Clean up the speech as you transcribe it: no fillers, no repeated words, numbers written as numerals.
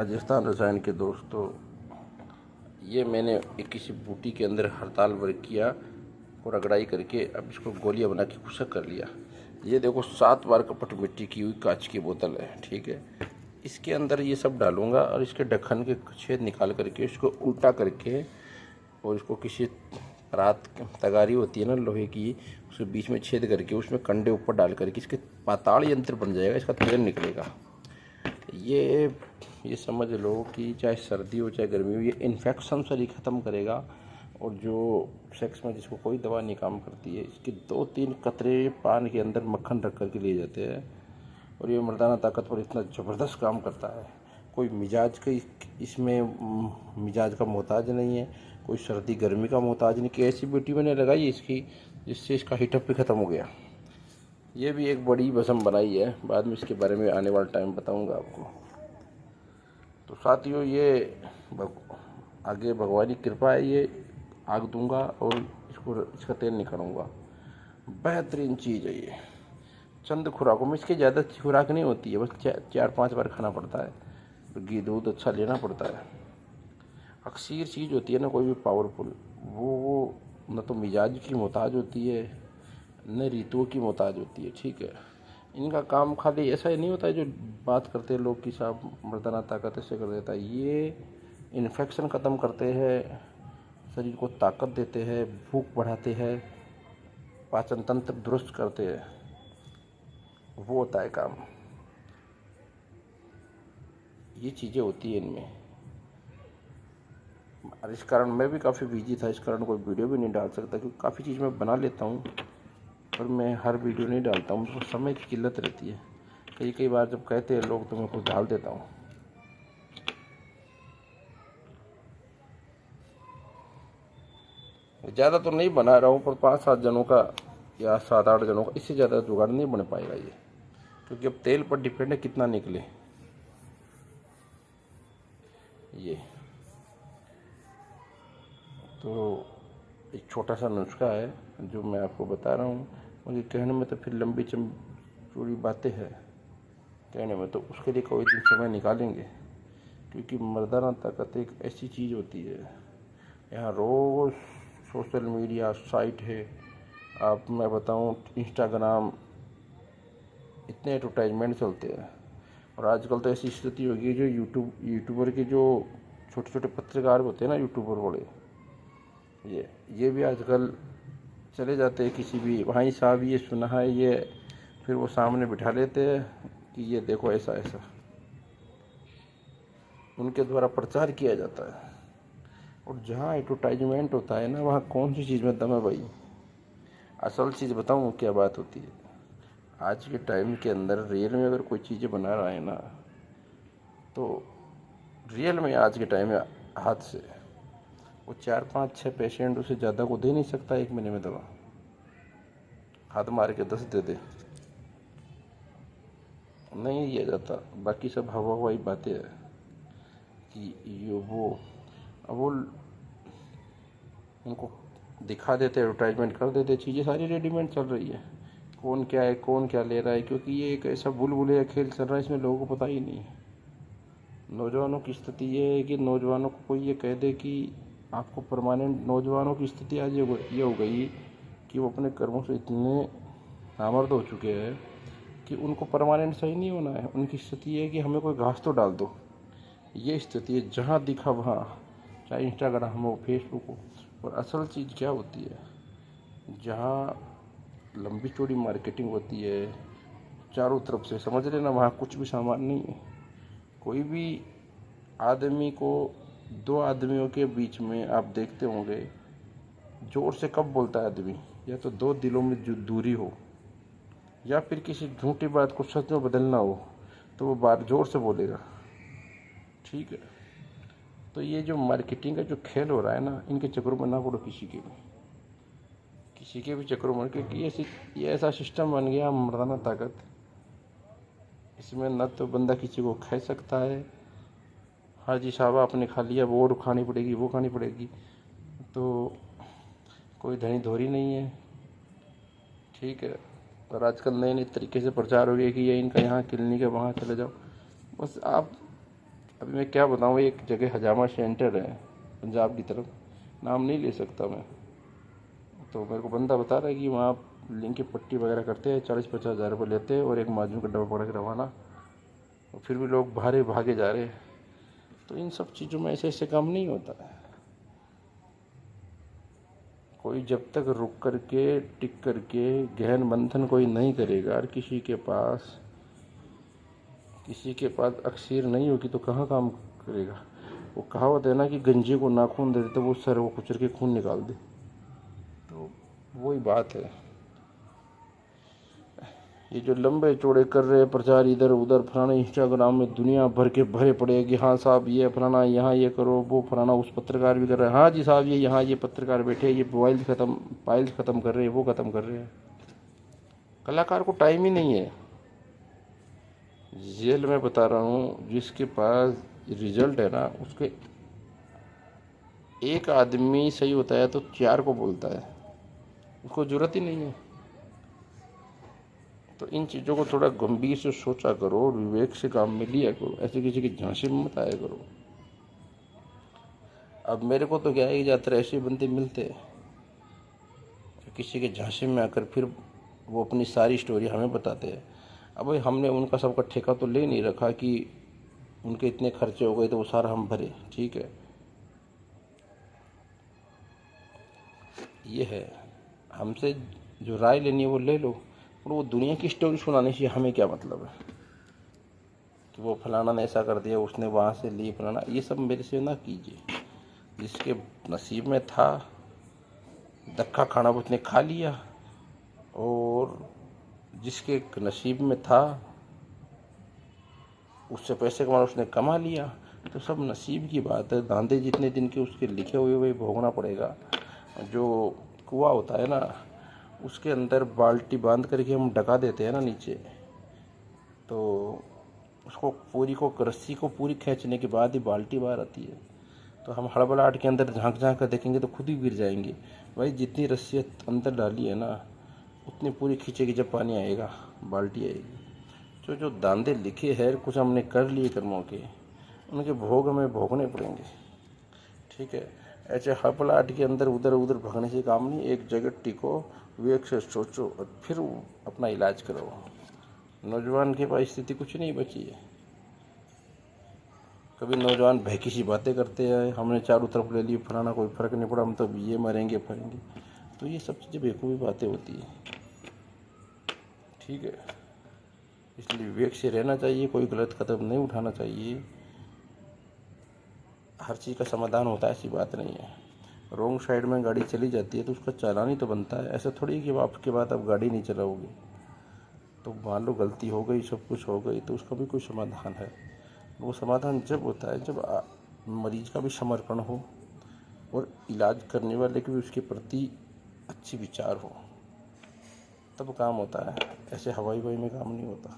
राजस्थान रसायन के दोस्तों, ये मैंने एक किसी बूटी के अंदर हड़ताल वर्क किया और रगड़ाई करके अब इसको गोलियां बना के खुशक कर लिया। ये देखो 7 बार कपट मिट्टी की हुई कांच की बोतल है, ठीक है। इसके अंदर ये सब डालूंगा और इसके ढक्कन के छेद निकाल करके इसको उल्टा करके और इसको किसी रात तगारी होती है ना लोहे की, उसके बीच में छेद करके उसमें कंडे ऊपर डाल करके इसके पाताड़ यंत्र बन जाएगा, इसका तेल निकलेगा। ये समझ लो कि चाहे सर्दी हो चाहे गर्मी हो, ये इन्फेक्शन सारी ख़त्म करेगा। और जो सेक्स में जिसको कोई दवा नहीं काम करती है, इसके 2-3 कतरे पान के अंदर मक्खन रख करके लिए जाते हैं और ये मर्दाना ताकत पर इतना ज़बरदस्त काम करता है। कोई मिजाज का इसमें मिजाज का मोहताज नहीं है, कोई सर्दी गर्मी का मोहताज नहीं कि ऐसी ब्यूटी मैंने लगाई इसकी जिससे इसका हीटअप भी ख़त्म हो गया। ये भी एक बड़ी बसम बनाई है, बाद में इसके बारे में आने वाला टाइम बताऊंगा आपको। तो साथियों, ये आगे भगवान की कृपा है, ये आग दूंगा और इसका तेल निकालूंगा। बेहतरीन चीज़ है ये। चंद खुराकों में, इसकी ज़्यादा खुराक नहीं होती है, बस 4-5 बार खाना पड़ता है। तो घी दूध अच्छा लेना पड़ता है। अक्सर चीज़ होती है ना कोई भी पावरफुल, वो न तो मिजाज की मोहताज होती है न ऋतुओं की मोहताज होती है, ठीक है। इनका काम खाली ऐसा ही नहीं होता है जो बात करते हैं लोग कि साहब मर्दाना ताकत ऐसे कर देता है। ये इन्फेक्शन ख़त्म करते हैं, शरीर को ताकत देते हैं, भूख बढ़ाते हैं, पाचन तंत्र दुरुस्त करते हैं, वो होता है काम। ये चीज़ें होती है इनमें। और इस कारण मैं भी काफ़ी बिजी था, इस कारण कोई वीडियो भी नहीं डाल सकता, क्योंकि काफ़ी चीज़ मैं बना लेता हूँ पर मैं हर वीडियो नहीं डालता हूँ, तो समय की किल्लत रहती है। कई बार जब कहते हैं लोग तो मैं कुछ डाल देता हूँ। ज़्यादा तो नहीं बना रहा हूँ, पर 5-7 जनों का या 7-8 जनों का, इससे ज़्यादा जुगाड़ नहीं बन पाएगा ये, क्योंकि अब तेल पर डिपेंड है कितना निकले। ये तो एक छोटा सा नुस्खा है जो मैं आपको बता रहा हूँ। मुझे कहने में तो फिर लंबी चौड़ी बातें हैं कहने में, तो उसके लिए कोई दिन समय निकालेंगे, क्योंकि मर्दाना ताकत एक ऐसी चीज़ होती है। यहाँ रोज़ सोशल मीडिया साइट है, आप मैं बताऊँ इंस्टाग्राम, इतने एडवर्टाइजमेंट चलते हैं। और आजकल तो ऐसी स्थिति हो गई, जो यूट्यूबर के जो छोटे छोटे पत्रकार होते हैं ना, यूट्यूबर वाले, ये भी आजकल चले जाते हैं किसी भी, भाई साहब ये सुना है, ये फिर वो सामने बिठा लेते हैं कि ये देखो ऐसा ऐसा, उनके द्वारा प्रचार किया जाता है। और जहाँ एडवर्टाइजमेंट होता है ना, वहाँ कौन सी चीज़ में दम है भाई। असल चीज़ बताऊँ क्या बात होती है। आज के टाइम के अंदर रियल में अगर कोई चीज़ें बना रहा है ना, तो रियल में आज के टाइम में हाथ से वो 4-5-6 पेशेंट उसे ज़्यादा को दे नहीं सकता एक महीने में दवा। हाथ मार के 10 दे दे, नहीं दिया जाता। बाकी सब हवा हवाई बातें हैं कि ये वो, अब वो उनको दिखा देते, एडवर्टाइजमेंट कर देते, चीज़ें सारी रेडीमेड चल रही है। कौन क्या है, कौन क्या ले रहा है, क्योंकि ये एक ऐसा बुलबुले खेल चल रहा है, इसमें लोगों को पता ही नहीं है। नौजवानों की स्थिति ये है कि नौजवानों को कोई ये कह दे कि आपको परमानेंट, नौजवानों की स्थिति आज ये हो गई कि वो अपने कर्मों से इतने नामर्द हो चुके हैं कि उनको परमानेंट सही नहीं होना है। उनकी स्थिति ये है कि हमें कोई घास तो डाल दो, ये स्थिति है। जहाँ दिखा वहाँ, चाहे इंस्टाग्राम हो, फेसबुक हो। और असल चीज़ क्या होती है, जहाँ लंबी चौड़ी मार्केटिंग होती है चारों तरफ से, समझ लेना वहाँ कुछ भी सामान नहीं है। कोई भी आदमी को, 2 आदमियों के बीच में आप देखते होंगे, जोर से कब बोलता है आदमी, या तो 2 दिलों में जो दूरी हो, या फिर किसी झूठी बात को सच में बदलना हो, तो वो बात जोर से बोलेगा, ठीक है। तो ये जो मार्केटिंग का जो खेल हो रहा है ना, इनके चक्करों में ना पड़ो किसी के भी चक्करों में, क्योंकि ये ऐसा सिस्टम बन गया मर्दाना ताकत। इसमें न तो बंदा किसी को खा सकता है, हाँ जी साहब आपने खा लिया, वो खानी पड़ेगी, वो खानी पड़ेगी, तो कोई धनी धोरी नहीं है, ठीक है। और आजकल नए नए तरीके से प्रचार हो गया कि ये इनका यहाँ क्लिनिक है, वहाँ चले जाओ। बस आप अभी मैं क्या बताऊँ, एक जगह हजामा सेंटर है पंजाब की तरफ, नाम नहीं ले सकता मैं। तो मेरे को बंदा बता रहा है कि वहाँ लिंक की पट्टी वगैरह करते हैं, 40-50 हज़ार रुपये लेते हैं और एक माजून का डब्बा पकड़ के रवाना। और फिर भी लोग भागे जा रहे हैं। तो इन सब चीज़ों में ऐसे ऐसे काम नहीं होता है। कोई जब तक रुक करके टिक करके गहन मंथन कोई नहीं करेगा और किसी के पास अक्सीर नहीं होगी तो कहाँ काम करेगा। वो कहावत है ना कि गंजे को नाखून दे दे तो वो सर वो कुचल के खून निकाल दे। तो वही बात है। ये जो लंबे चौड़े कर रहे हैं प्रचार इधर उधर, फलाना इंस्टाग्राम में दुनिया भर के भरे पड़े कि हाँ साहब ये फलाना यहाँ ये करो, वो फलाना उस पत्रकार भी कर रहे हैं, हाँ जी साहब ये यहाँ ये पत्रकार बैठे, ये फाइल्स ख़त्म कर रहे हैं, वो ख़त्म कर रहे हैं। कलाकार को टाइम ही नहीं है। जेल में बता रहा हूँ, जिसके पास रिजल्ट है ना, उसके एक आदमी सही होता है तो 4 को बोलता है, उसको ज़रूरत ही नहीं है। तो इन चीज़ों को थोड़ा गंभीर से सोचा करो और विवेक से काम में लिया करो, ऐसे किसी की झांसी में मत आया करो। अब मेरे को तो क्या है कि ज़्यादातर ऐसे बंदे मिलते हैं कि किसी के झांसी में आकर फिर वो अपनी सारी स्टोरी हमें बताते हैं। अब भाई हमने उनका सबका ठेका तो ले नहीं रखा कि उनके इतने खर्चे हो गए तो वो सारा हम भरे, ठीक है। ये है, हमसे जो राय लेनी है वो ले लो, और वो दुनिया की स्टोरी सुनाने से हमें क्या मतलब है कि वो फलाना ने ऐसा कर दिया, उसने वहाँ से ली फलाना। ये सब मेरे से ना कीजिए। जिसके नसीब में था धक्का खाना उसने खा लिया, और जिसके नसीब में था उससे पैसे कमाना उसने कमा लिया। तो सब नसीब की बात है। दांदे जितने दिन के उसके लिखे हुए वही भोगना पड़ेगा। जो कुआं होता है ना, उसके अंदर बाल्टी बांध करके हम डका देते हैं ना नीचे, तो उसको रस्सी को पूरी खींचने के बाद ही बाल्टी बाहर आती है। तो हम हड़बड़ाहट के अंदर झांक कर देखेंगे तो खुद ही गिर जाएंगे। भाई जितनी रस्सी अंदर डाली है ना, उतनी पूरी खींचेगी, जब पानी आएगा बाल्टी आएगी। जो दांदे लिखे हैं, कुछ हमने कर लिए कर्मों के, उनके भोग हमें भोगने पड़ेंगे, ठीक है। ऐसे हड़बड़ाहट के अंदर उधर उधर भागने से काम नहीं। एक जगह टिको, विवेक से सोचो और फिर अपना इलाज करो। नौजवान के पास स्थिति कुछ नहीं बची है। कभी नौजवान भैकी सी बातें करते हैं, हमने चारों तरफ ले ली, फलाना कोई फ़र्क नहीं पड़ा, हम तो ये मरेंगे फरेंगे। तो ये सब चीज़ें बेवकूफ़ी बातें होती है, ठीक है। इसलिए विवेक से रहना चाहिए, कोई गलत कदम नहीं उठाना चाहिए। हर चीज़ का समाधान होता है, ऐसी बात नहीं है। रॉन्ग साइड में गाड़ी चली जाती है तो उसका चालान ही तो बनता है। ऐसा थोड़ी कि आपके बाद आप गाड़ी नहीं चलाओगे। तो मान लो गलती हो गई, सब कुछ हो गई, तो उसका भी कोई समाधान है। वो समाधान जब होता है जब मरीज का भी समर्पण हो और इलाज करने वाले के भी उसके प्रति अच्छी विचार हो, तब काम होता है। ऐसे हवाई में काम नहीं होता।